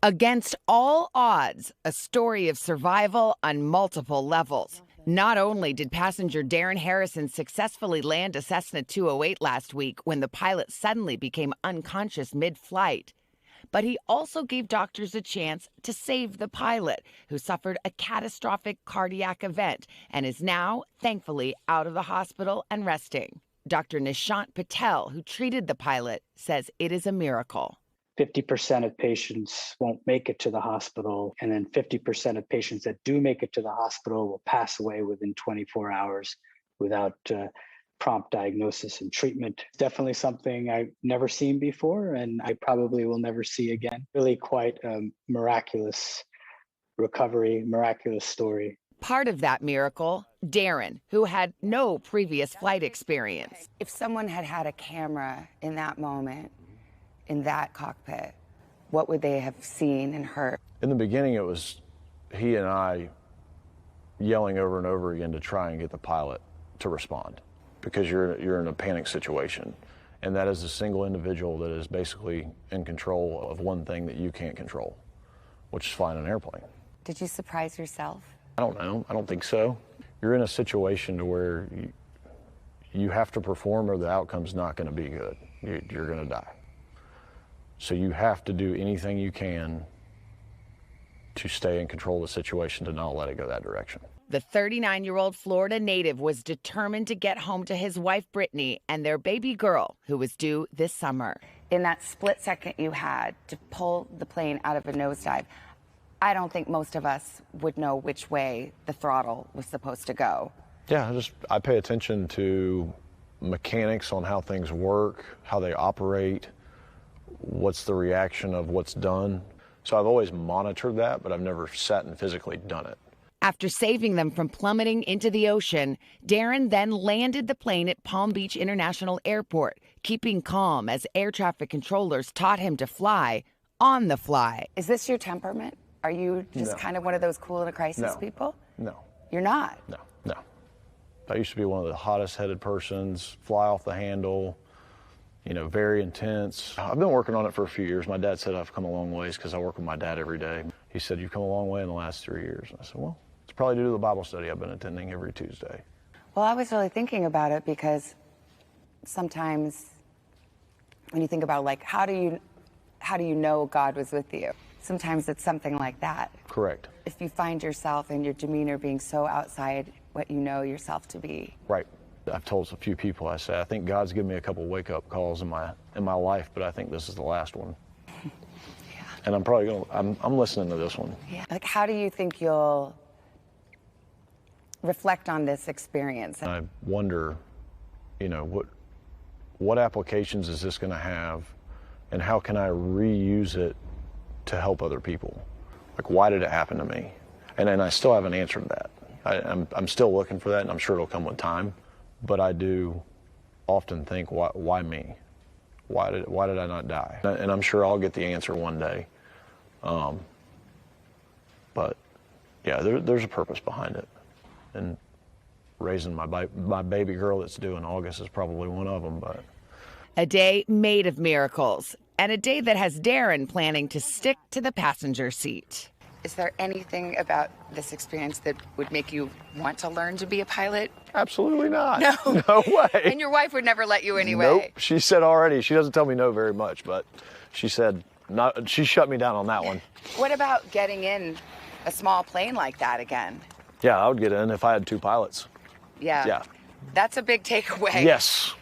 Against all odds, a story of survival on multiple levels. Not only did passenger Darren Harrison successfully land a Cessna 208 last week when the pilot suddenly became unconscious mid-flight, but he also gave doctors a chance to save the pilot, who suffered a catastrophic cardiac event and is now, thankfully, out of the hospital and resting. Dr. Nishant Patel, who treated the pilot, says it is a miracle. 50% of patients won't make it to the hospital, and then 50% of patients that do make it to the hospital will pass away within 24 hours without prompt diagnosis and treatment. Definitely something I've never seen before, and I probably will never see again. Really quite a miraculous recovery, miraculous story. Part of that miracle, Darren, who had no previous flight experience. If someone had had a camera in that moment, in that cockpit, what would they have seen and heard? In the beginning, it was he and I yelling over and over again to try and get the pilot to respond, because you're in a panic situation. And that is a single individual that is basically in control of one thing that you can't control, which is flying an airplane. Did you surprise yourself? I don't know. I don't think so. You're in a situation to where you have to perform or the outcome's not going to be good. You're going to die. So you have to do anything you can to stay in control of the situation, to not let it go that direction. The 39-year-old Florida native was determined to get home to his wife, Brittany, and their baby girl, who was due this summer. In that split second you had to pull the plane out of a nosedive, I don't think most of us would know which way the throttle was supposed to go. Yeah, I pay attention to mechanics on how things work, how they operate, what's the reaction of what's done. So I've always monitored that, but I've never sat and physically done it. After saving them from plummeting into the ocean, Darren then landed the plane at Palm Beach International Airport, keeping calm as air traffic controllers taught him to fly on the fly. Is this your temperament? Are you just kind of one of those cool in a crisis people? No. You're not? No. I used to be one of the hottest-headed persons, fly off the handle, very intense. I've been working on it for a few years. My dad said I've come a long ways because I work with my dad every day. He said, you've come a long way in the last 3 years. I said, well, it's probably due to the Bible study I've been attending every Tuesday. Well, I was really thinking about it because sometimes when you think about, like, how do you know God was with you? Sometimes it's something like that. Correct. If you find yourself and your demeanor being so outside what you know yourself to be. Right. I've told a few people, I say, I think God's given me a couple wake-up calls in my life, but I think this is the last one. Yeah. And I'm probably I'm listening to this one. Yeah. Like, how do you think you'll reflect on this experience? I wonder, what applications is this going to have, and how can I reuse it to help other people? Like, why did it happen to me? And I still haven't answered that. I'm still looking for that, and I'm sure it'll come with time. But I do often think, why me? Why did I not die? And I'm sure I'll get the answer one day. But yeah, there's a purpose behind it. And raising my baby girl that's due in August is probably one of them. But a day made of miracles, and a day that has Darren planning to stick to the passenger seat. Is there anything about this experience that would make you want to learn to be a pilot? Absolutely not. No. No way. And your wife would never let you anyway? Nope. She said already. She doesn't tell me no very much, but she said not. She shut me down on that one. What about getting in a small plane like that again? Yeah, I would get in if I had two pilots. Yeah. Yeah. That's a big takeaway. Yes.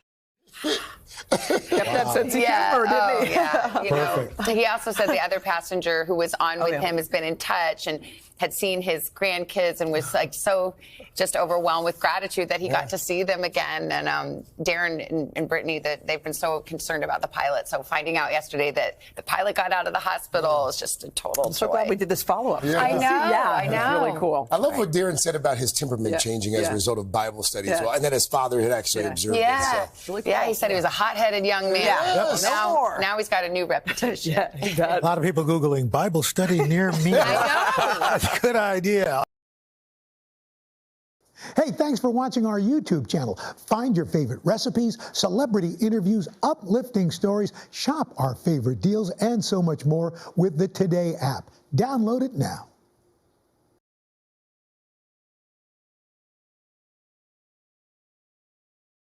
Kept that sense of humor, didn't he? Yeah. He also said the other passenger who was on with him has been in touch and had seen his grandkids and was like so just overwhelmed with gratitude that he got to see them again. And Darren and Brittany, that they've been so concerned about the pilot. So finding out yesterday that the pilot got out of the hospital is just a total joy. I'm so glad we did this follow-up. Yeah. I know. It's really cool. I love what Darren said about his temperament changing as a result of Bible study as well, and that his father had actually observed it. So. Really cool. Yeah, he said he was a hot-headed young man. Yes. Now he's got a new reputation. He does. A lot of people Googling Bible study near me. I know. That's a good idea. Hey, thanks for watching our YouTube channel. Find your favorite recipes, celebrity interviews, uplifting stories, shop our favorite deals, and so much more with the Today app. Download it now.